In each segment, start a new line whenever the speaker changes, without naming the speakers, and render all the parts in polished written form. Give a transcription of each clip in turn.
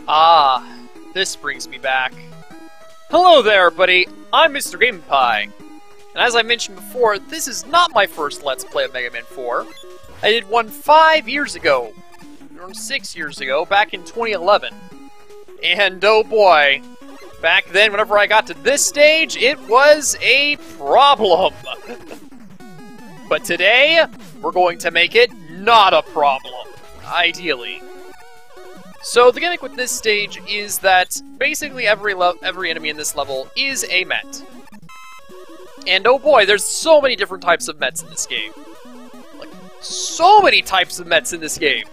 Ah, this brings me back. Hello there, everybody! I'm Mr. Game Pie. And as I mentioned before, this is not my first Let's Play of Mega Man 4. I did one 5 years ago, or 6 years ago, back in 2011. And oh boy, back then, whenever I got to this stage, it was a problem. But today, we're going to make it not a problem, ideally. So the gimmick with this stage is that basically every enemy in this level is a Met. And oh boy, there's so many different types of Mets in this game. Like, so many types of Mets in this game.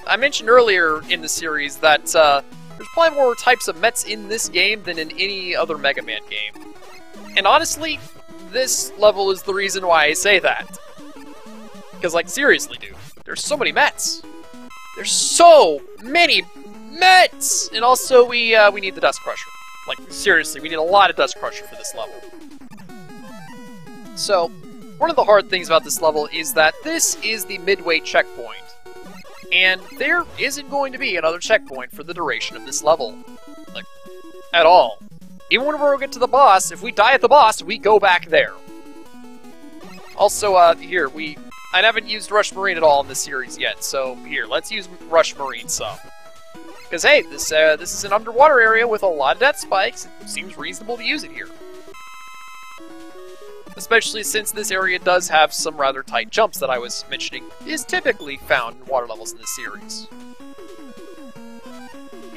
I mentioned earlier in the series that there's probably more types of Mets in this game than in any other Mega Man game. And honestly, this level is the reason why I say that. Because, like, seriously, dude, there's so many Mets. There's so many Mets! And also, we need the Dust Crusher. Like, seriously, we need a lot of Dust Crusher for this level. So, one of the hard things about this level is that this is the midway checkpoint. And there isn't going to be another checkpoint for the duration of this level. Like, at all. Even whenever we get to the boss, if we die at the boss, we go back there. Also, here, I haven't used Rush Marine at all in this series yet, so here, let's use Rush Marine some. Because, hey, this is an underwater area with a lot of death spikes. It seems reasonable to use it here. Especially since this area does have some rather tight jumps that I was mentioning is typically found in water levels in this series.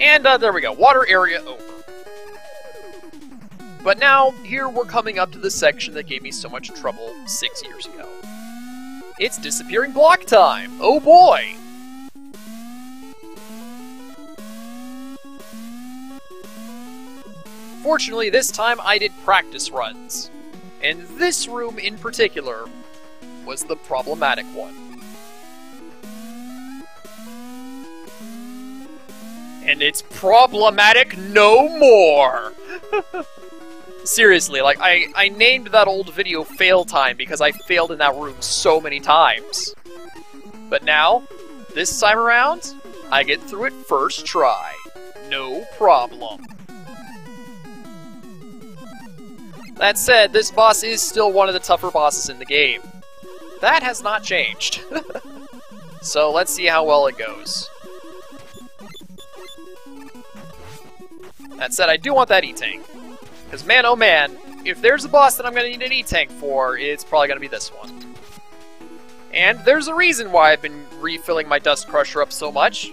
And there we go, water area over. But now, here we're coming up to the section that gave me so much trouble 6 years ago. It's disappearing block time! Oh boy! Fortunately, this time I did practice runs. And this room in particular was the problematic one. And it's problematic no more! Seriously, like, I named that old video Fail Time because I failed in that room so many times. But now, this time around, I get through it first try. No problem. That said, this boss is still one of the tougher bosses in the game. That has not changed. So let's see how well it goes. That said, I do want that E-Tank. Because man, oh man, if there's a boss that I'm going to need an E-Tank for, it's probably going to be this one. And there's a reason why I've been refilling my Dust Crusher up so much.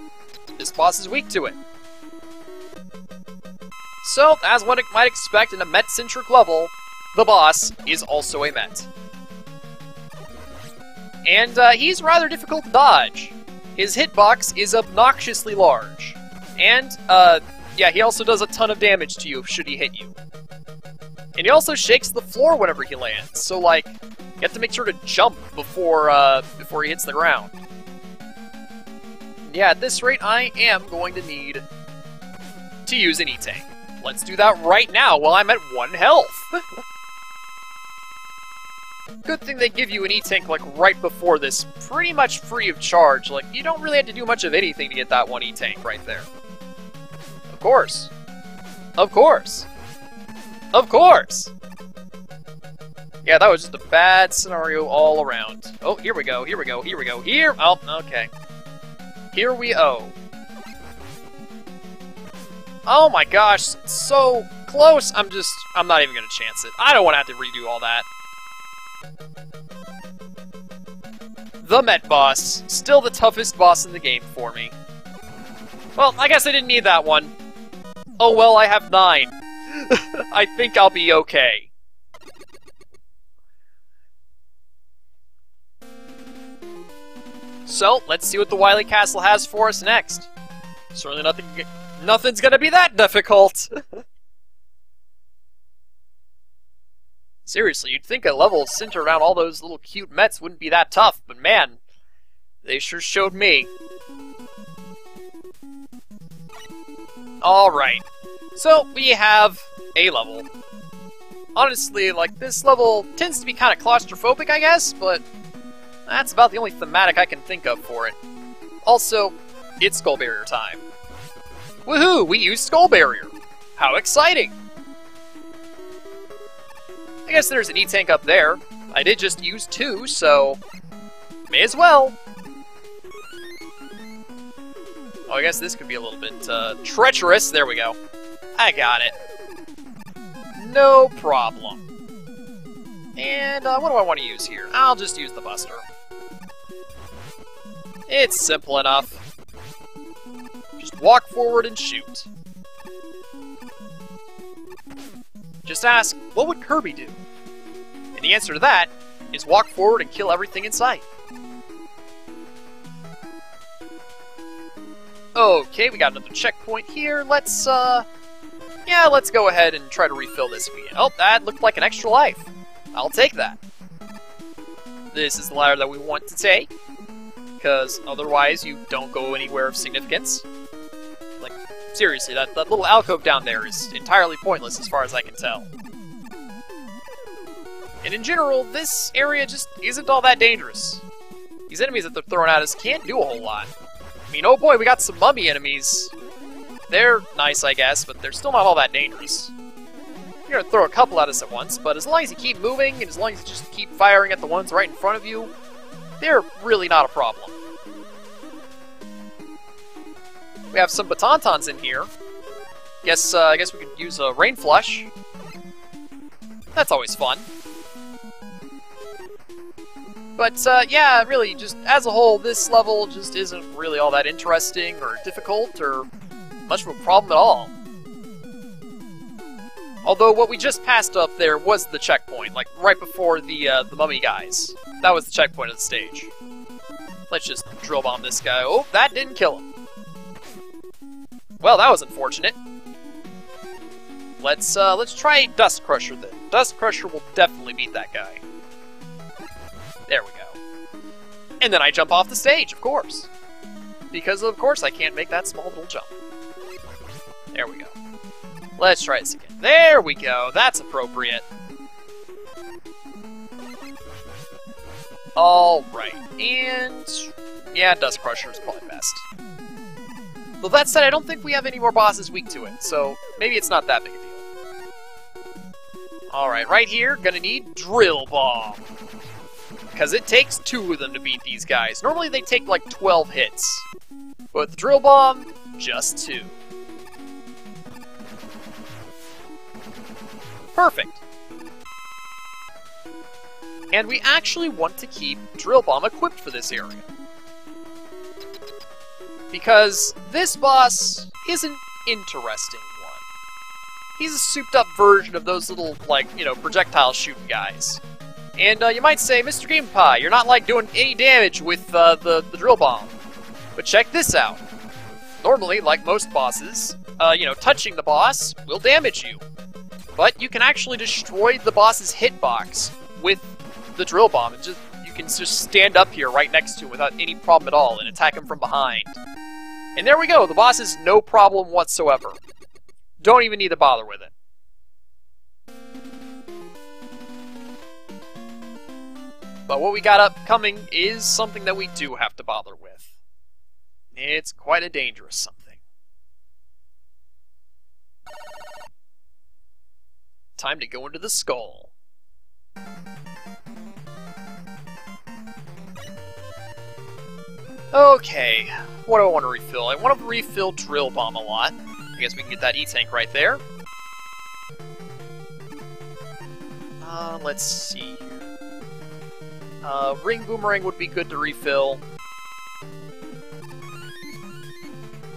This boss is weak to it. So, as one might expect in a Met-centric level, the boss is also a Met. And he's rather difficult to dodge. His hitbox is obnoxiously large. And, yeah, he also does a ton of damage to you should he hit you. And he also shakes the floor whenever he lands, so, like, you have to make sure to jump before he hits the ground. Yeah, at this rate, I am going to need to use an E-Tank. Let's do that right now while I'm at 1 health! Good thing they give you an E-Tank, like, right before this, pretty much free of charge. Like, you don't really have to do much of anything to get that 1 E-Tank right there. Of course. Of course. Of course! Yeah, that was just a bad scenario all around. Oh, here we go, here we go, here we go, here! Oh, okay. Here we go. Oh my gosh, so close! I'm not even gonna chance it. I don't want to have to redo all that. The Met boss. Still the toughest boss in the game for me. Well, I guess I didn't need that one. Oh well, I have 9. I think I'll be okay. So, let's see what the Wily Castle has for us next. Certainly nothing's gonna be that difficult! Seriously, you'd think a level centered around all those little cute Mets wouldn't be that tough, but man, they sure showed me. Alright, so we have a level. Honestly, like, this level tends to be kind of claustrophobic, I guess, but that's about the only thematic I can think of for it. Also, it's Skull Barrier time. Woohoo! We used Skull Barrier! How exciting! I guess there's an E-Tank up there. I did just use 2, so... may as well! Oh, I guess this could be a little bit, treacherous. There we go. I got it. No problem. And, what do I want to use here? I'll just use the Buster. It's simple enough. Just walk forward and shoot. Just ask, what would Kirby do? And the answer to that is walk forward and kill everything in sight. Okay, we got another checkpoint here. Let's go ahead and try to refill this if we can. Oh, that looked like an extra life. I'll take that. This is the ladder that we want to take, because otherwise you don't go anywhere of significance. Like, seriously, that little alcove down there is entirely pointless as far as I can tell. And in general, this area just isn't all that dangerous. These enemies that they're throwing at us can't do a whole lot. I mean, oh boy, we got some mummy enemies. They're nice, I guess, but they're still not all that dangerous. You're gonna throw a couple at us at once, but as long as you keep moving, and as long as you just keep firing at the ones right in front of you, they're really not a problem. We have some Batantons in here. I guess we could use a Rain Flush. That's always fun. But, yeah, really, just as a whole, this level just isn't really all that interesting or difficult or much of a problem at all. Although what we just passed up there was the checkpoint, like right before the mummy guys. That was the checkpoint of the stage. Let's just drill bomb this guy. Oh, that didn't kill him. Well, that was unfortunate. Let's try Dust Crusher then. Dust Crusher will definitely beat that guy. There we go. And then I jump off the stage, of course. Because, of course, I can't make that small little jump. There we go. Let's try this again. There we go. That's appropriate. Alright. And... yeah, Dust Crusher is probably best. Though that said, I don't think we have any more bosses weak to it, so maybe it's not that big a deal. Alright, right here, gonna need Drill Bomb. Because it takes 2 of them to beat these guys. Normally they take like 12 hits. But with the Drill Bomb, just 2. Perfect. And we actually want to keep Drill Bomb equipped for this area. Because this boss is an interesting one. He's a souped-up version of those little, like, you know, projectile shooting guys. And you might say, Mr. Game Pie, you're not, like, doing any damage with the Drill Bomb. But check this out. Normally, like most bosses, you know, touching the boss will damage you. But you can actually destroy the boss's hitbox with the Drill Bomb. And you can just stand up here right next to him without any problem at all and attack him from behind. And there we go, the boss is no problem whatsoever. Don't even need to bother with it. But what we got upcoming is something that we do have to bother with. It's quite a dangerous something. Time to go into the skull. Okay, what do I want to refill? I want to refill Drill Bomb a lot. I guess we can get that E-Tank right there. Let's see here. Ring Boomerang would be good to refill.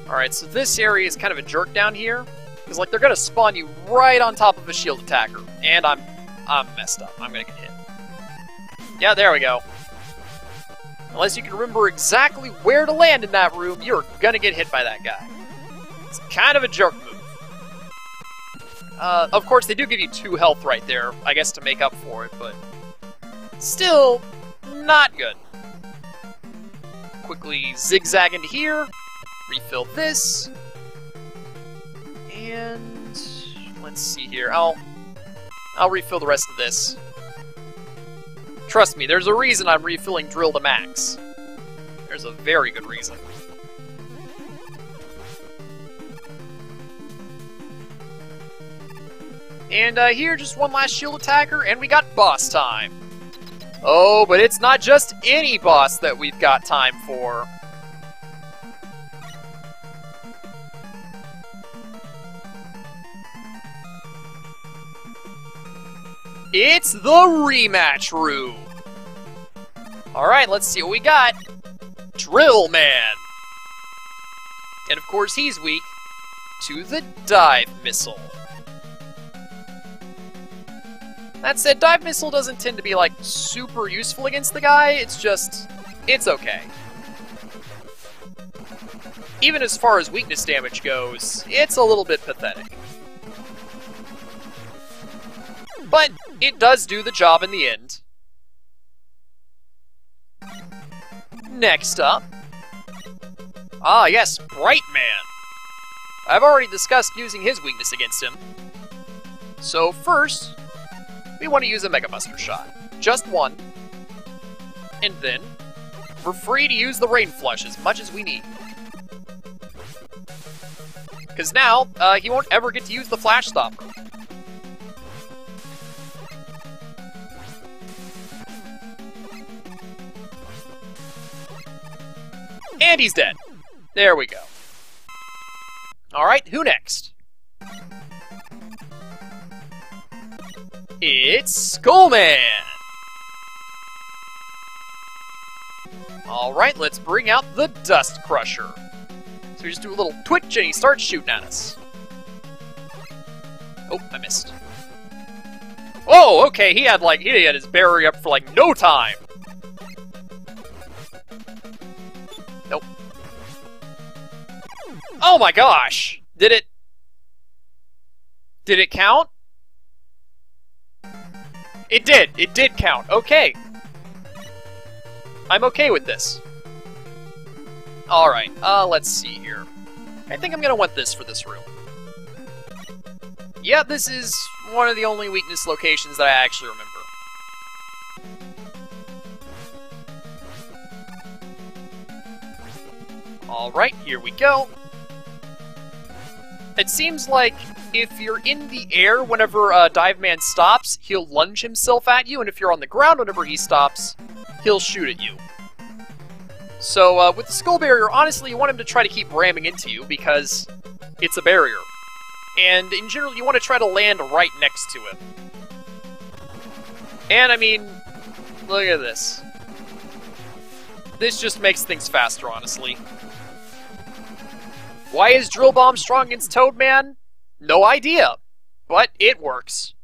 Alright, so this area is kind of a jerk down here. Because, like, they're going to spawn you right on top of a shield attacker. And I'm messed up. I'm going to get hit. Yeah, there we go. Unless you can remember exactly where to land in that room, you're going to get hit by that guy. It's kind of a jerk move. Of course, they do give you 2 health right there, I guess, to make up for it, but still not good. Quickly zigzag into here, refill this, and let's see here. I'll refill the rest of this. Trust me, there's a reason I'm refilling Drill to max. There's a very good reason. And here, just one last shield attacker, and we got boss time. Oh, but it's not just any boss that we've got time for. It's the rematch room. Alright, let's see what we got. Drill Man. And of course, he's weak to the dive missile. That said, dive missile doesn't tend to be, like, super useful against the guy. It's just, it's okay. Even as far as weakness damage goes, it's a little bit pathetic. But it does do the job in the end. Next up. Ah, yes, Bright Man. I've already discussed using his weakness against him. So first, we want to use a Mega Buster shot. Just one. And then, we're free to use the Rain Flush as much as we need. Because now, he won't ever get to use the Flash Stopper. And he's dead. There we go. Alright, who next? It's Skullman! Alright, let's bring out the Dust Crusher. So we just do a little twitch and he starts shooting at us. Oh, I missed. Oh, okay, he had his barrier up for like no time. Nope. Oh my gosh! Did it count? It did! It did count. Okay. I'm okay with this. Alright, let's see here. I think I'm gonna want this for this room. Yeah, this is one of the only weakness locations that I actually remember. Alright, here we go. It seems like if you're in the air whenever Dive Man stops, he'll lunge himself at you, and if you're on the ground whenever he stops, he'll shoot at you. So, with the Skull Barrier, honestly, you want him to try to keep ramming into you, because it's a barrier. And, in general, you want to try to land right next to him. And, I mean, look at this. This just makes things faster, honestly. Why is Drill Bomb strong against Toadman? No idea, but it works.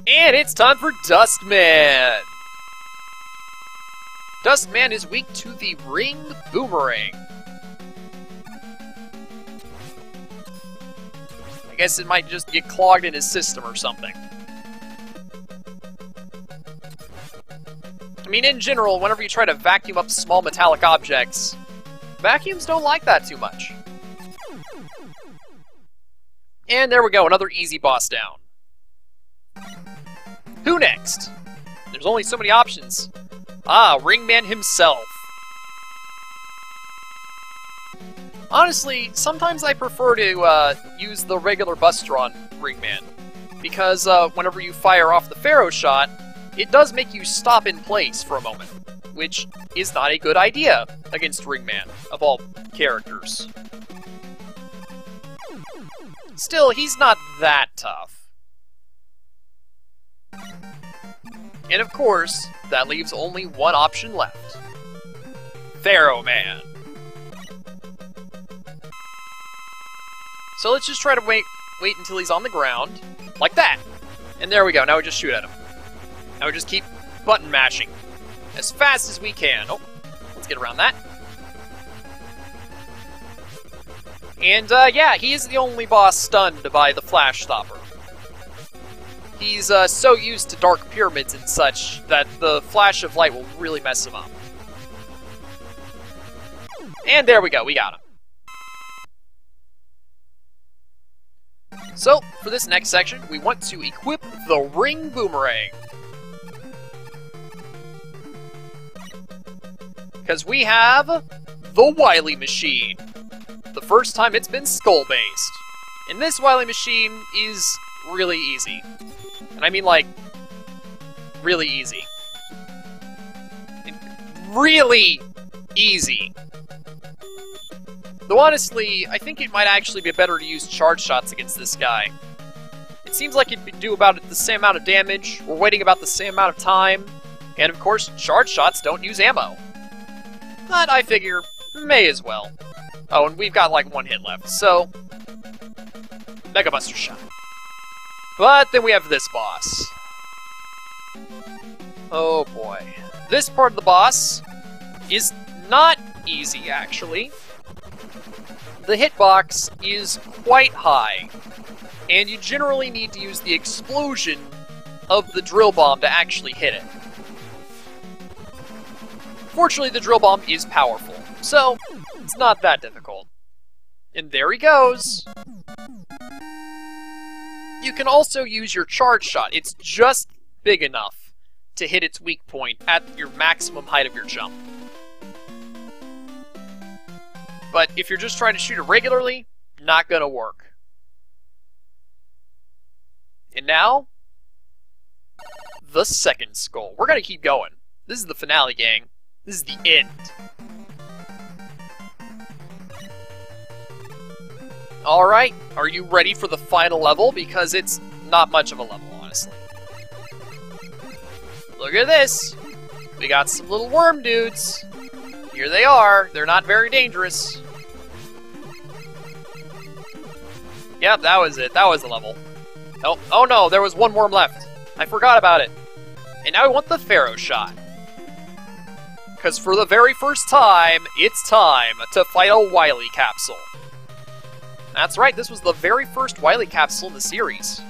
And it's time for Dustman! Dustman is weak to the Ring Boomerang. I guess it might just get clogged in his system or something. I mean, in general, whenever you try to vacuum up small metallic objects, vacuums don't like that too much. And there we go, another easy boss down. Who next? There's only so many options. Ah, Ringman himself. Honestly, sometimes I prefer to use the regular Buster on Ringman, because whenever you fire off the Pharaoh shot, it does make you stop in place for a moment, which is not a good idea against Ringman, of all characters. Still, he's not that tough. And of course, that leaves only one option left. Pharaoh Man. So let's just try to wait until he's on the ground, like that. And there we go, now we just shoot at him. Now we just keep button mashing as fast as we can. Oh, let's get around that. And, yeah, he is the only boss stunned by the Flash Stopper. He's, so used to Dark Pyramids and such that the flash of light will really mess him up. And there we go, we got him. So, for this next section, we want to equip the Ring Boomerang. Because we have the Wily machine. the first time it's been skull-based. And this Wily machine is really easy. And I mean, like, really easy. Really easy. Though honestly, I think it might actually be better to use charge shots against this guy. It seems like it'd do about the same amount of damage, we're waiting about the same amount of time, and of course, charge shots don't use ammo. But I figure, may as well. Oh, and we've got like one hit left, so... Mega Buster Shot. But then we have this boss. Oh boy. This part of the boss is not easy, actually. The hitbox is quite high, and you generally need to use the explosion of the drill bomb to actually hit it. Fortunately, the drill bomb is powerful, so it's not that difficult. And there he goes! You can also use your charge shot. It's just big enough to hit its weak point at your maximum height of your jump. But if you're just trying to shoot it regularly, not gonna work. And now, the second skull. We're gonna keep going. This is the finale, gang. This is the end. Alright, are you ready for the final level? Because it's not much of a level, honestly. Look at this! We got some little worm dudes. Here they are. They're not very dangerous. Yep, that was it. That was the level. Oh no, there was one worm left. I forgot about it. And now I want the Pharaoh shot. Because for the very first time, it's time to fight a Wily capsule. That's right, this was the very first Wily capsule in the series.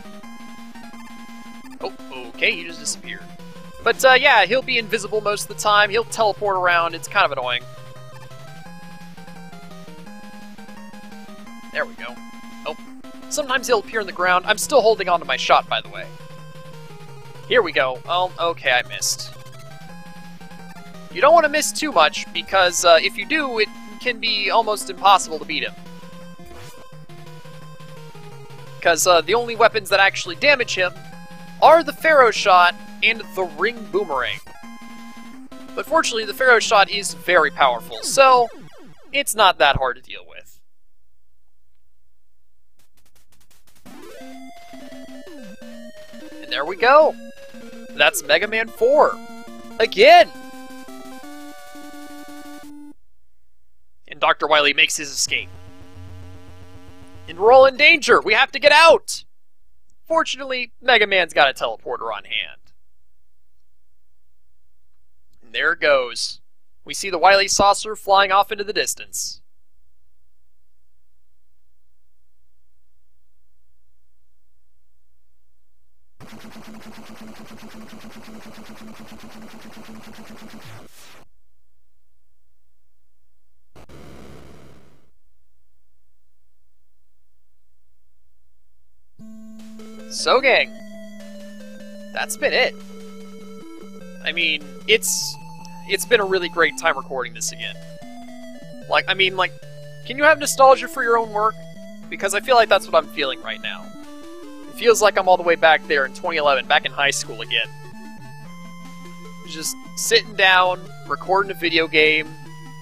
Oh, okay, he just disappeared. But yeah, he'll be invisible most of the time. He'll teleport around. It's kind of annoying. There we go. Oh, sometimes he'll appear in the ground. I'm still holding on to my shot, by the way. Here we go. Oh, okay, I missed. You don't want to miss too much, because if you do, it can be almost impossible to beat him. Because the only weapons that actually damage him are the Pharaoh shot and the ring boomerang. But fortunately, the Pharaoh shot is very powerful, so it's not that hard to deal with. And there we go. That's Mega Man 4. Again! And Dr. Wily makes his escape. And we're all in danger! We have to get out! Fortunately, Mega Man's got a teleporter on hand. And there it goes. We see the Wily saucer flying off into the distance. So gang, that's been it. I mean, it's been a really great time recording this again. Like, can you have nostalgia for your own work? Because I feel like that's what I'm feeling right now. It feels like I'm all the way back there in 2011, back in high school again. Just sitting down, recording a video game,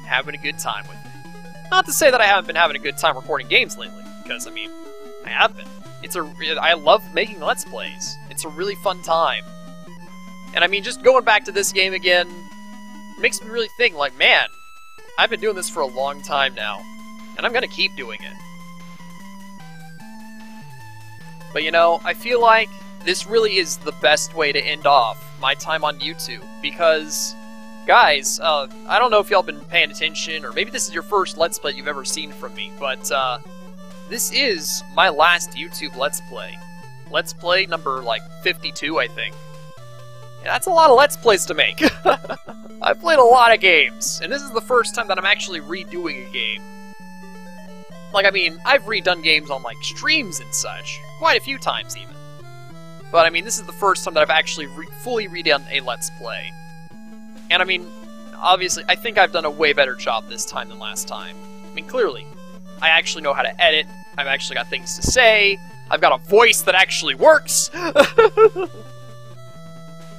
having a good time with it. Not to say that I haven't been having a good time recording games lately, because, I have been. I love making Let's Plays. It's a really fun time. And just going back to this game again makes me really think, like, man, I've been doing this for a long time now, and I'm gonna keep doing it. But I feel like this really is the best way to end off my time on YouTube, because, guys, I don't know if y'all been paying attention, or maybe this is your first Let's Play you've ever seen from me, but, this is my last YouTube Let's Play. Let's Play number, 52, I think. Yeah, that's a lot of Let's Plays to make. I've played a lot of games, and this is the first time that I'm actually redoing a game. I've redone games on, streams and such, quite a few times even. But, this is the first time that I've actually fully redone a Let's Play. And, obviously, I think I've done a way better job this time than last time. Clearly. I actually know how to edit. I've actually got things to say. I've got a voice that actually works. I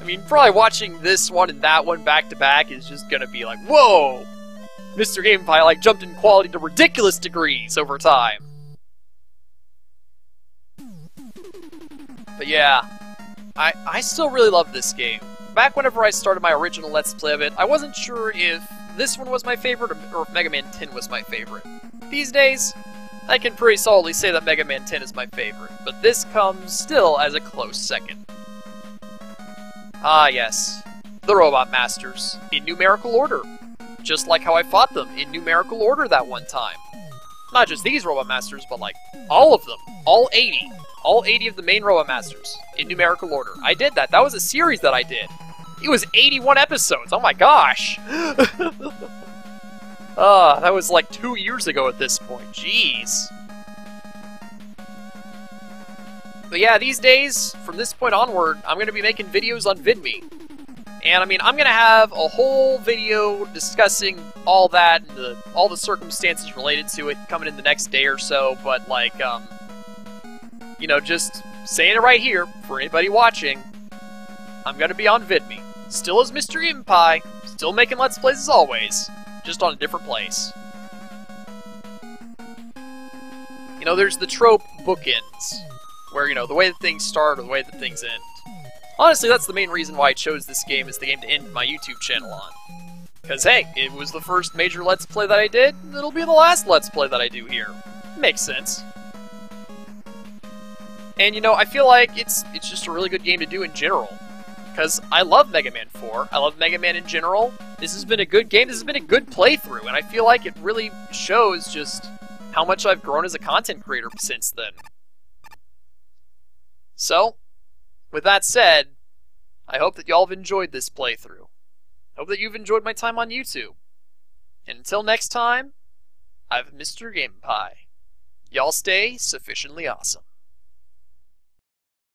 mean, probably watching this one and that one back to back is just gonna be like, whoa! Mr. GamePie like jumped in quality to ridiculous degrees over time. But yeah, I still really love this game. Back whenever I started my original Let's Play of it, I wasn't sure if this one was my favorite or if Mega Man 10 was my favorite. These days, I can pretty solidly say that Mega Man 10 is my favorite, but this comes still as a close second. Ah yes, the Robot Masters, in numerical order. Just like how I fought them in numerical order that one time. Not just these Robot Masters, but like all of them, all 80. All 80 of the main Robot Masters, in numerical order. I did that. That was a series that I did. It was 81 episodes. Oh my gosh. That was like 2 years ago at this point. Jeez. But yeah, these days, from this point onward, I'm going to be making videos on VidMe. And I mean, I'm going to have a whole video discussing all that and all the circumstances related to it coming in the next day or so, but like, you know, just saying it right here, for anybody watching, I'm gonna be on VidMe. Still as Mr. GamePie, still making Let's Plays as always, just on a different place. You know, there's the trope bookends, where, you know, the way that things start or the way that things end. Honestly, that's the main reason why I chose this game as the game to end my YouTube channel on. Because, hey, it was the first major Let's Play that I did, and it'll be the last Let's Play that I do here. Makes sense. And, you know, I feel like it's just a really good game to do in general. Because I love Mega Man 4, I love Mega Man in general. This has been a good game, this has been a good playthrough, and I feel like it really shows just how much I've grown as a content creator since then. So, with that said, I hope that y'all have enjoyed this playthrough. I hope that you've enjoyed my time on YouTube. And until next time, I've Mr. GamePie. Y'all stay sufficiently awesome.